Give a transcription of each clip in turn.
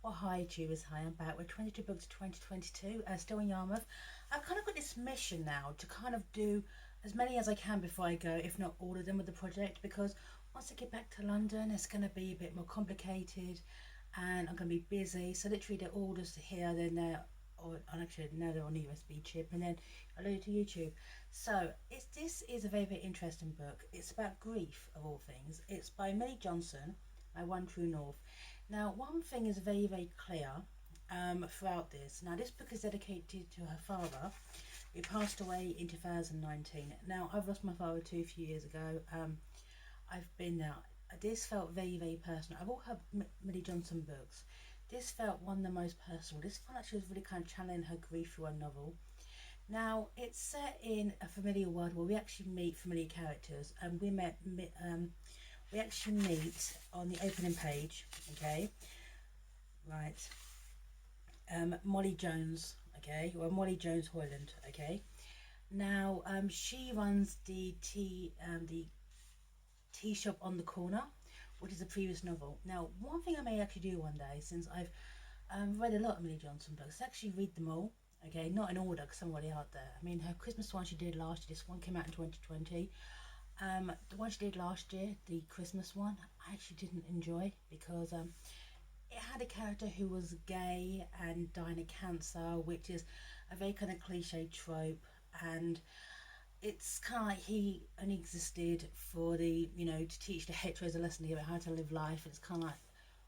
Well, hi, Tubers. Hi, I'm back with 22 books 2022, still in Yarmouth. I've kind of got this mission now to kind of do as many as I can before I go, if not all of them with the project, because once I get back to London, it's going to be a bit more complicated and I'm going to be busy. So, literally, they're all just here, then they're, or actually, no, they're on a USB chip, and then I load it to YouTube. So, this is a very, very interesting book. It's about grief, of all things. It's by Millie Johnson, My One True North. Now, one thing is very, very clear throughout this. Now, this book is dedicated to her father, who passed away in 2019. Now, I've lost my father too a few years ago. I've been there. This felt very, very personal. I've all heard Millie Johnson books. This felt one of the most personal. This felt like she was really kind of channeling her grief through a novel. Now, it's set in a familiar world where we actually meet familiar characters, and we actually meet on the opening page, okay, right, Molly Jones, okay, well, Molly Jones Hoyland, okay. Now, she runs the tea shop on the corner, which is a previous novel. Now, one thing I may actually do one day, since I've read a lot of Millie Johnson books, actually read them all, okay, not in order, because I'm already out there. I mean, her Christmas one she did last year, this one came out in 2020. The one she did last year, the Christmas one, I actually didn't enjoy because it had a character who was gay and dying of cancer, which is a very kind of cliche trope, and it's kind of like he only existed for the, to teach the heteros a lesson about how to live life. And it's kind of like,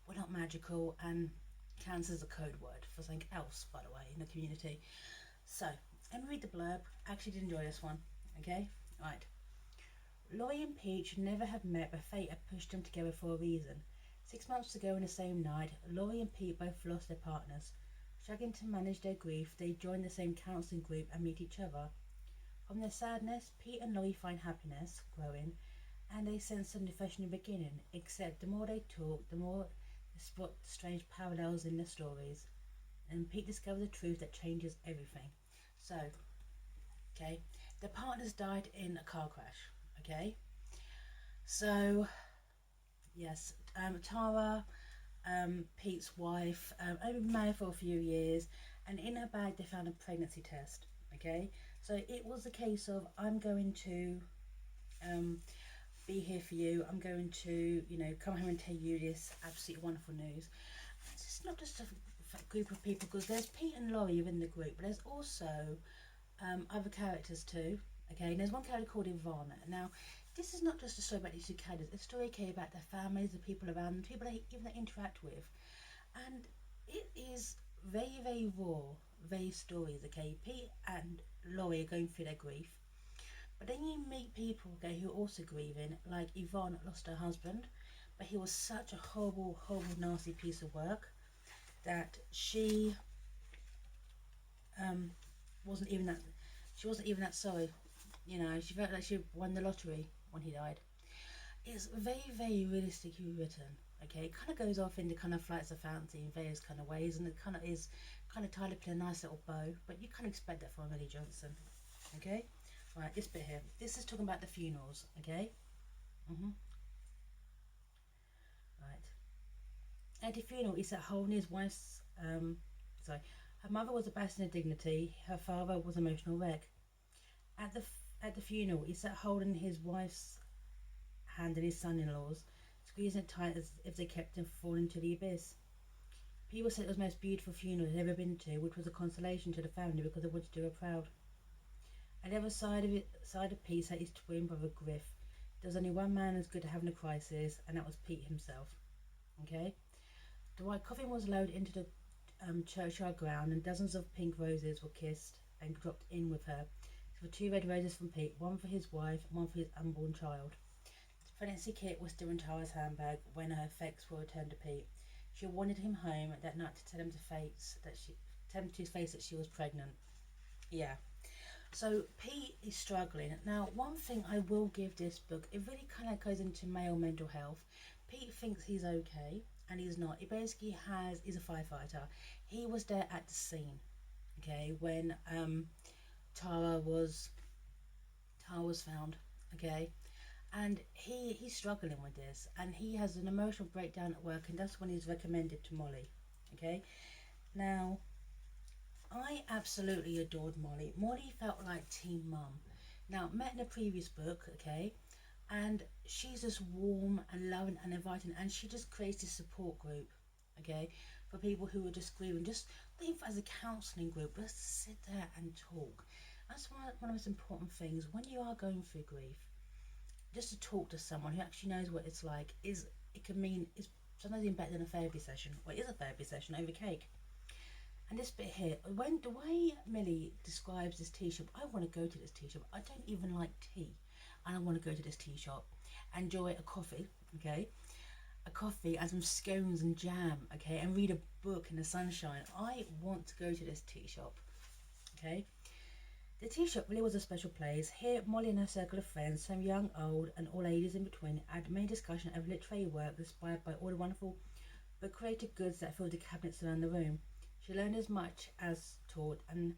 we're not magical, and cancer is a code word for something else, by the way, in the community. So, let me read the blurb. I actually did enjoy this one, okay? Right. Laurie and Pete should never have met, but fate had pushed them together for a reason. 6 months ago on the same night, Laurie and Pete both lost their partners. Struggling to manage their grief, they join the same counselling group and meet each other. From their sadness, Pete and Laurie find happiness growing, and they sense a fresh new beginning, except the more they talk, the more they spot strange parallels in their stories. And Pete discovers a truth that changes everything. So, okay, their partners died in a car crash. Okay, so yes, Tara, Pete's wife, only been married for a few years, and in her bag they found a pregnancy test. Okay, so it was a case of, I'm going to be here for you. I'm going to, come home and tell you this absolutely wonderful news. It's not just a group of people, because there's Pete and Laurie within the group, but there's also other characters too. Okay, and there's one character called Yvonne. Now, this is not just a story about these two characters. It's a story, okay, about their families, the people around them, people they even interact with. And it is very, very raw, very stories, okay? Pete and Laurie are going through their grief. But then you meet people, okay, who are also grieving, like Yvonne lost her husband, but he was such a horrible, horrible, nasty piece of work that she wasn't even that sorry. She felt like she won the lottery when he died. It's very, very realistically written. Okay, it kind of goes off into kind of flights of fancy in various kind of ways, and it kind of is kind of tied up in a nice little bow. But you kind of expect that from Millie Johnson. Okay, right. This bit here. This is talking about the funerals. Okay. Right. At the funeral, he sat holding his wife's. Sorry. Her mother was a bastion of dignity. Her father was an emotional wreck. At the funeral, he sat holding his wife's hand and his son-in-law's, squeezing it tight as if they kept him from falling into the abyss. People said it was the most beautiful funeral they'd ever been to, which was a consolation to the family because they wanted to do her proud. At the other side of Pete sat his twin brother Griff. There was only one man as good at having a crisis, and that was Pete himself. Okay? The white coffin was lowered into the churchyard ground, and dozens of pink roses were kissed and dropped in with her. There were 2 red roses from Pete, one for his wife and one for his unborn child. The pregnancy kit was still in Tara's handbag when her effects were returned to Pete. She wanted him home that night to tell him to his face that she was pregnant. Yeah. So Pete is struggling. Now, one thing I will give this book, it really kind of goes into male mental health. Pete thinks he's okay, and he's not. He basically he's a firefighter. He was there at the scene, okay, when Tara was found, okay, and he's struggling with this, and he has an emotional breakdown at work, and that's when he's recommended to Molly, Okay, now I absolutely adored Molly. Molly felt like Teen Mum. Now, met in a previous book, okay, and she's just warm and loving and inviting, and she just creates this support group, okay, for people who are just grieving, just think as a counselling group, just sit there and talk. That's one of the most important things when you are going through grief, just to talk to someone who actually knows what it's like. Is it can mean it's sometimes even better than a therapy session, or it is a therapy session over cake. And this bit here, when the way Millie describes this tea shop, I want to go to this tea shop. I don't even like tea, and I want to go to this tea shop, enjoy a coffee, okay, a coffee and some scones and jam, okay, and read a book in the sunshine. I want to go to this tea shop, okay. The tea shop really was a special place. Here, Molly and her circle of friends, some young, old, and all ages in between, had many discussion over literary work inspired by all the wonderful but creative goods that filled the cabinets around the room. She learned as much as taught, and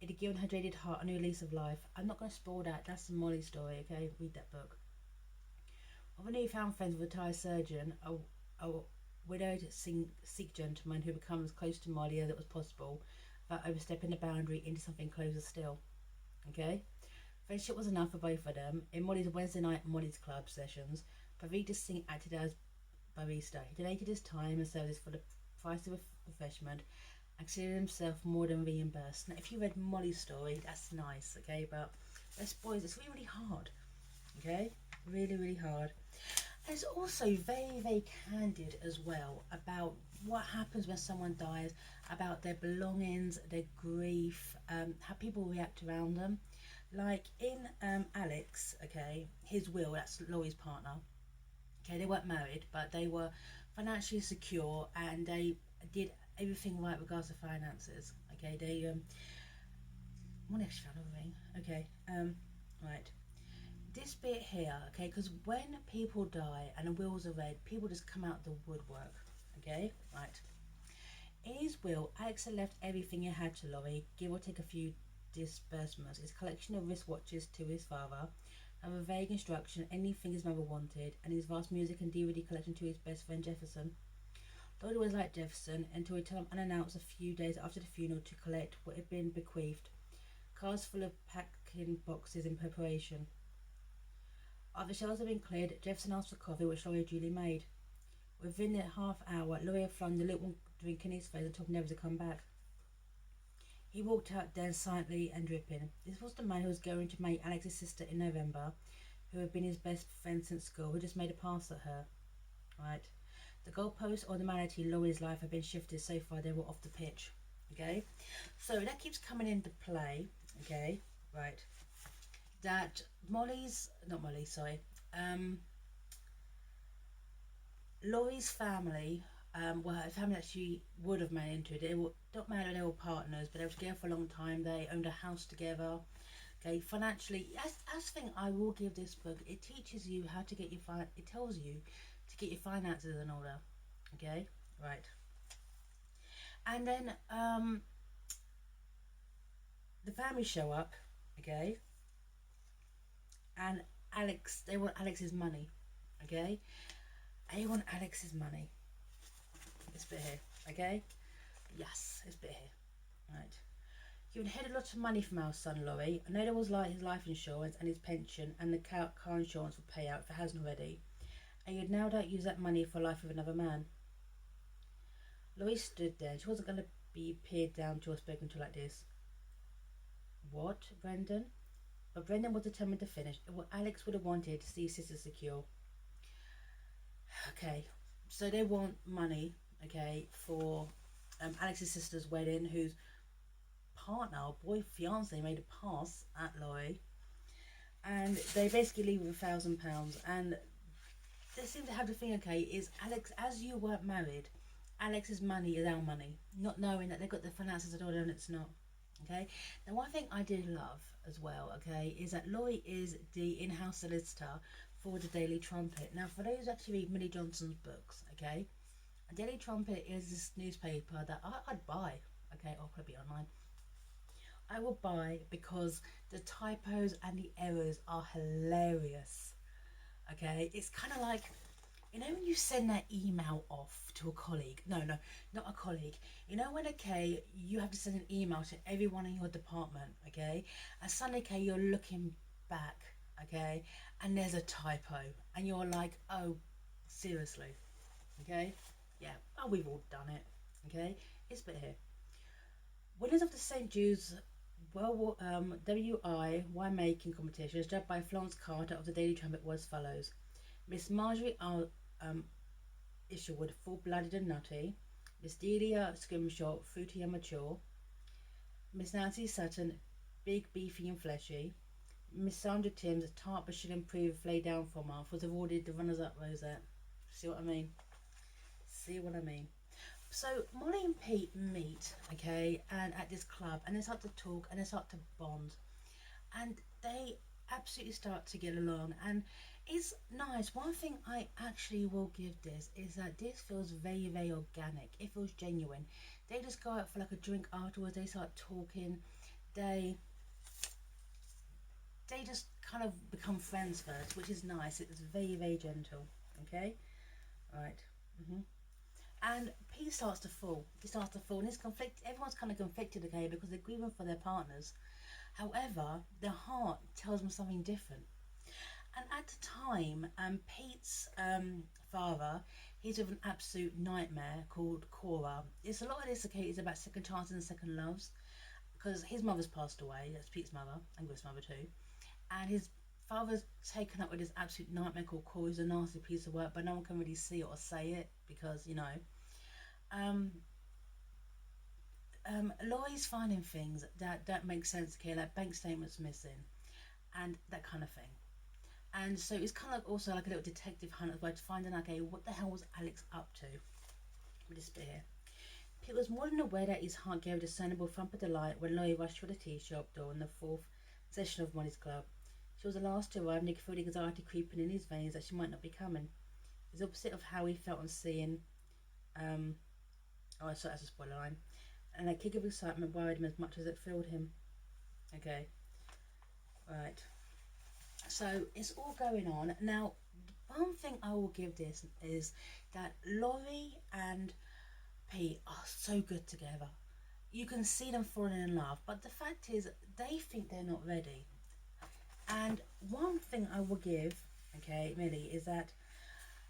it had given her jaded heart a new lease of life. I'm not going to spoil that. That's the Molly story, okay? Read that book. Of a newfound friend with a retired surgeon, a widowed Sikh gentleman who becomes close to Molly as it was possible, without overstepping the boundary into something closer still. Okay? Friendship was enough for both of them. In Molly's Wednesday night Molly's Club sessions, Pravita Singh acted as barista. He donated his time and service for the price of a refreshment and considered himself more than reimbursed. Now, if you read Molly's story, that's nice, okay? But let's boys, it's really, really hard, okay? Really, really hard. And it's also very, very candid as well about what happens when someone dies, about their belongings, their grief, how people react around them. Like in Alex, okay, his will, that's Laurie's partner. Okay, they weren't married, but they were financially secure and they did everything right regards to finances. Okay, they one extra ring. Okay, right. This bit here, okay, because when people die and the wills are read, people just come out the woodwork. Okay, right. In his will, Alex had left everything he had to Laurie, give or take a few disbursements. His collection of wristwatches to his father, and a vague instruction, anything his mother wanted, and his vast music and DVD collection to his best friend Jefferson. Lloyd always liked Jefferson until he turned up unannounced a few days after the funeral to collect what had been bequeathed. Cars full of packing boxes in preparation. After the shelves had been cleared, Jefferson asked for coffee, which Laurie duly made. Within a half hour, Laurie had flung the little drink in his face and told him never to come back. He walked out then silently and dripping. This was the man who was going to marry Alex's sister in November, who had been his best friend since school, who just made a pass at her. Right. The goalposts or the normality in Laurie's life had been shifted so far they were off the pitch. Okay. So that keeps coming into play. Okay. Right. That Laurie's family, well, a family that she would have married into. They were not married, they were partners, but they were together for a long time. They owned a house together. Okay, financially, that's the thing I will give this book. It teaches you how to get your it tells you to get your finances in order. Okay, right. And then the family show up. Okay, and they want Alex's money. Okay, they want Alex's money. This bit here. Okay, yes, this bit here. Right. You inherited a lot of money from our son, Laurie. I know there was like his life insurance and his pension and the car insurance would pay out if it hasn't already. And you'd now don't use that money for life with another man. Laurie stood there. She wasn't going to be peered down to or spoken to like this. What, Brendan? But Brendan was determined to finish. What Alex would have wanted to see his sister secure. Okay, so they want money, okay, for Alex's sister's wedding, whose partner, fiance, made a pass at Laurie, and they basically leave with £1,000. And they seem to have the thing, okay, is Alex, as you weren't married, Alex's money is our money, not knowing that they've got the finances in order and it's not. Okay. Now, one thing I did love as well, okay, is that Laurie is the in-house solicitor for the Daily Trumpet. Now, for those who actually read Millie Johnson's books, okay, a Daily Trumpet is this newspaper that I'd buy. Okay, I'll probably be online. I will buy because the typos and the errors are hilarious. Okay, it's kind of like You know when you send that email off to a colleague? No, no, not a colleague. You know when, okay, you have to send an email to everyone in your department, okay? And suddenly, okay, you're looking back, okay, and there's a typo, and you're like, oh, seriously, okay? Yeah, oh, we've all done it, okay? It's a bit here. Winners of the St. Jude's WI winemaking competition, as judged by Florence Carter of the Daily Trumpet, was as follows: Miss Marjorie um, Isherwood, full-blooded and nutty; Miss Delia Scrimshaw, fruity and mature; Miss Nancy Sutton, big, beefy and fleshy; Miss Sandra Timms, tart but should improve, lay down for a month, was awarded the runners-up rosette. See what I mean? See what I mean? So Molly and Pete meet, okay, and at this club, and they start to talk and they start to bond, and they absolutely start to get along, and it's nice. One thing I actually will give this is that this feels very, very organic. It feels genuine. They just go out for like a drink afterwards. They start talking. They they just kind of become friends first, which is nice. It's very, very gentle. Okay, right. hmm And P starts to fall. He starts to fall, and it's conflict. Everyone's kind of conflicted, okay, because they're grieving for their partners. However, their heart tells them something different. And at the time, Pete's father, he's with an absolute nightmare called Cora. It's a lot of this, okay, is about second chances and second loves, because his mother's passed away. That's Pete's mother and Griff's mother too. And his father's taken up with this absolute nightmare called Cora, who's a nasty piece of work, but no one can really see it or say it because, you know. Um, Laurie's finding things that don't make sense, okay, like bank statements missing and that kind of thing. And so it's kind of also like a little detective hunt as well to find out, okay, what the hell was Alex up to with this beer? Pete was more than aware that his heart gave a discernible thump of delight when Laurie rushed through the tea shop door in the fourth session of Molly's club. She was the last to arrive, and he could feel the anxiety creeping in his veins that she might not be coming. It's the opposite of how he felt on seeing. Um, oh, I saw that's a spoiler line. And a kick of excitement worried him as much as it filled him. Okay, right. So it's all going on. Now, one thing I will give this is that Laurie and Pete are so good together. You can see them falling in love, but the fact is, they think they're not ready. And one thing I will give, okay, Millie, is that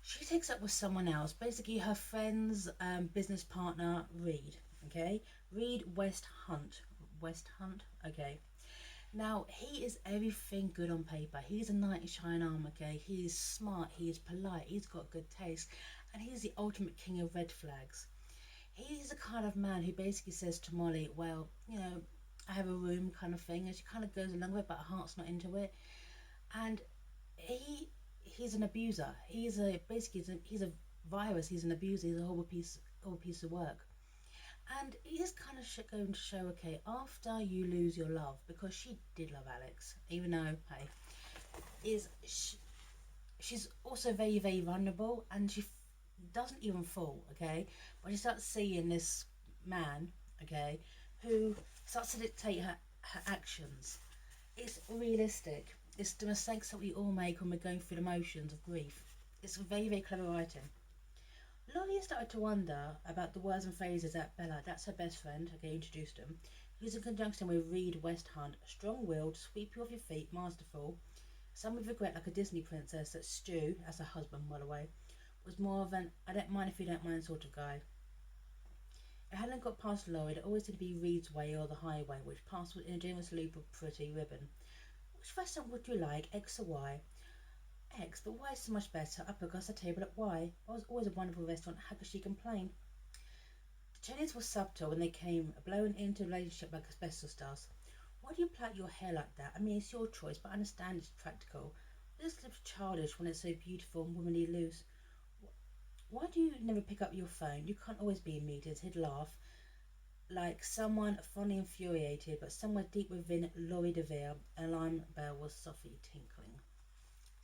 she takes up with someone else, basically her friend's business partner, Reed. Okay, Reed West Hunt. West Hunt. Okay. Now he is everything good on paper. He's a knight in shining armor. Okay, he is smart. He is polite. He's got good taste, and he's the ultimate king of red flags. He's the kind of man who basically says to Molly, "Well, you know, I have a room," kind of thing, and she kind of goes along with it, but her heart's not into it. And he's an abuser. He's a basically he's a virus. He's an abuser. He's a horrible piece of work. And it is kind of going to show, okay, after you lose your love, because she did love Alex, even though, hey, is she's also very, very vulnerable, and she doesn't even fall, okay? But she starts seeing this man, okay, who starts to dictate her actions. It's realistic. It's the mistakes that we all make when we're going through the motions of grief. It's very, very clever writing. Laurie started to wonder about the words and phrases that Bella, that's her best friend, okay, introduced him, who's in conjunction with Reed West Hunt, strong-willed, sweep you off your feet, masterful, some with regret like a Disney princess. That Stu, as her husband, by the way, was more of an I don't mind if you don't mind sort of guy. It hadn't got past Laurie, it always seemed to be Reed's way or the highway, which passed in a generous loop of pretty ribbon. Which restaurant would you like, X or Y? X, but why is so much better? Up across the table at Y. It was always a wonderful restaurant, how could she complain? The Chinese were subtle when they came, blowing into a relationship like asbestos does. Why do you plait your hair like that? I mean, it's your choice, but I understand it's practical. But this looks childish when it's so beautiful and womanly loose. Why do you never pick up your phone? You can't always be in meetings. He'd laugh, like someone funny infuriated, but somewhere deep within Laurie DeVere, an alarm bell was softly tinkling.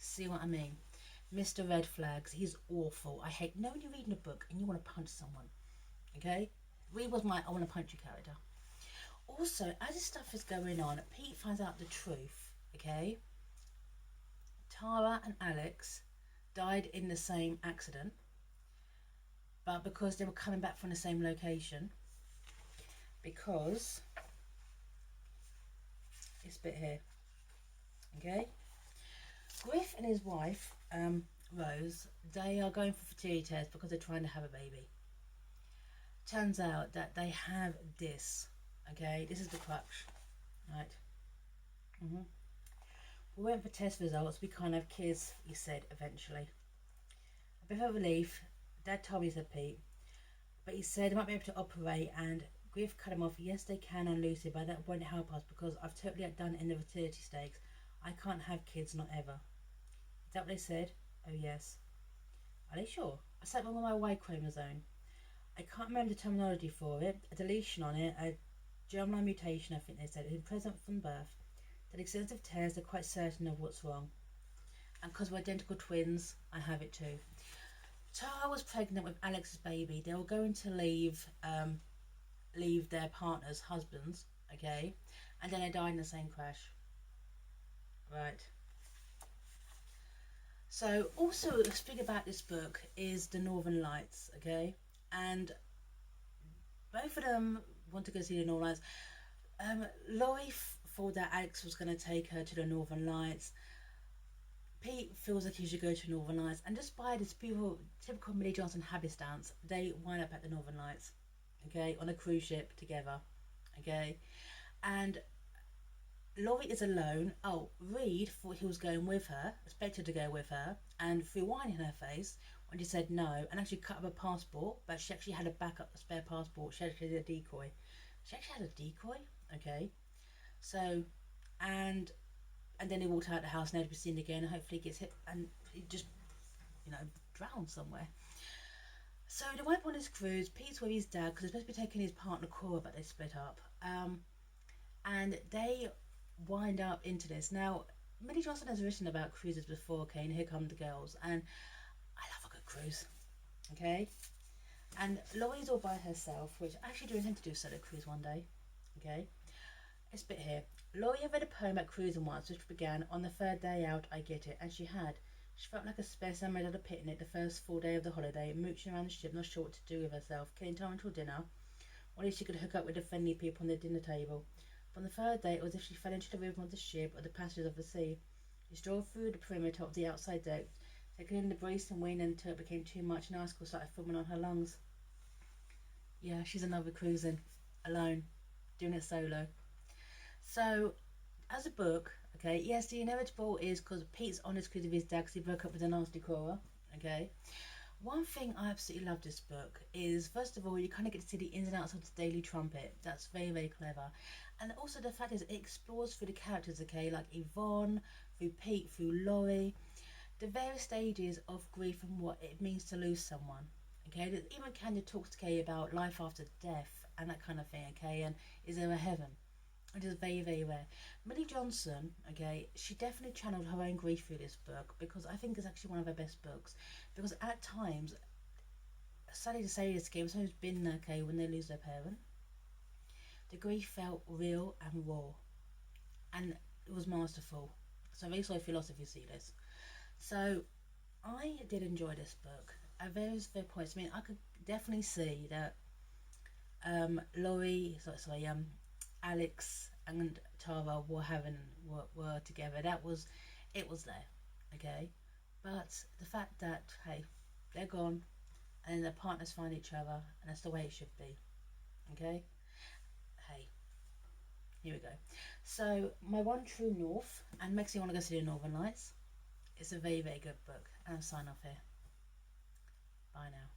See what I mean? Mr. Red Flags, he's awful. I hate, you know when you're reading a book and you want to punch someone, okay? Reed was my I want to punch you character. Also, as this stuff is going on, Pete finds out the truth, okay? Tara and Alex, died in the same accident, but because they were coming back from the same location, because this bit here, okay, Griff and his wife, Rose, they are going for fertility tests because they're trying to have a baby. Turns out that they have this, okay, this is the crux, right? We went for test results, we can't have kids, he said eventually. A bit of a relief, Dad told me, said Pete, but he said they might be able to operate, and Griff cut him off. Yes, they can on Lucy, but that won't help us because I've totally outdone in the fertility stakes. I can't have kids, not ever. Is that what they said? Oh yes. Are they sure? I sat one with my Y chromosome. I can't remember the terminology for it. A deletion on it, a germline mutation, I think they said, is present from birth. That extensive tests are quite certain of what's wrong. And because we're identical twins, I have it too. Tara was pregnant with Alex's baby. They were going to leave their partners, husbands, okay, and then they died in the same crash. Right. So also speaking about this book is the Northern Lights, okay, and both of them want to go see the Northern Lights. Laurie thought that Alex was going to take her to the Northern Lights. Pete feels like he should go to Northern Lights, and just by this typical Millie Johnson happenstance, they wind up at the Northern Lights, okay, on a cruise ship together, okay, and Laurie is alone. Oh, Reed thought he was going with her, expected to go with her, and threw wine in her face when she said no, and actually cut up her passport, but she actually had a backup, a spare passport. She actually had a decoy. She actually had a decoy, okay. So, and then he walked out the house, never to be seen again, and hopefully he gets hit and he just, drowned somewhere. So they went on this cruise. Pete's with his dad because they're supposed to be taking his partner Cora, but they split up. And they wind up into this. Now, Millie Johnson has written about cruises before, okay, and Here Come the Girls, and I love a good cruise, okay? And Laurie's all by herself, which I actually do intend to do a solo cruise one day, okay? This bit here. Laurie read a poem at cruising once, which began, "On the third day out, I get it," and she had. She felt like a specimen made at a picnic the first full day of the holiday, mooching around the ship, not sure what to do with herself, killing time until dinner. Or at least she could hook up with the friendly people on the dinner table. But on the third day, it was as if she fell into the rhythm of the ship or the passages of the sea. She strolled through the perimeter of the outside deck, taking in the breeze and wind until it became too much and icicles started forming on her lungs. Yeah, she's another cruising, alone, doing it solo. So, as a book, okay, yes, the inevitable is because Pete's on his cruise with his dad because he broke up with a nasty Cora, okay. One thing I absolutely love this book is, first of all, you kind of get to see the ins and outs of the Daily Trumpet. That's very, very clever. And also the fact is it explores through the characters, okay, like Yvonne, through Pete, through Laurie, the various stages of grief and what it means to lose someone, okay. There's even kind of talks, okay, about life after death and that kind of thing, okay, and is there a heaven? It is very, very rare. Millie Johnson, okay, she definitely channeled her own grief through this book because I think it's actually one of her best books. Because at times, sadly to say this, game, someone's been there, okay, when they lose their parent, the grief felt real and raw, and it was masterful. So I'm very sorry if you lost if you see this. So I did enjoy this book at various points. I mean, I could definitely see that Alex and Tara were together. It was there, okay. But the fact that, hey, they're gone, and then their partners find each other, and that's the way it should be, okay. Hey, here we go. So my one true north, and makes me want to go see the Northern Lights. It's a very, very good book, and I'll sign off here. Bye now.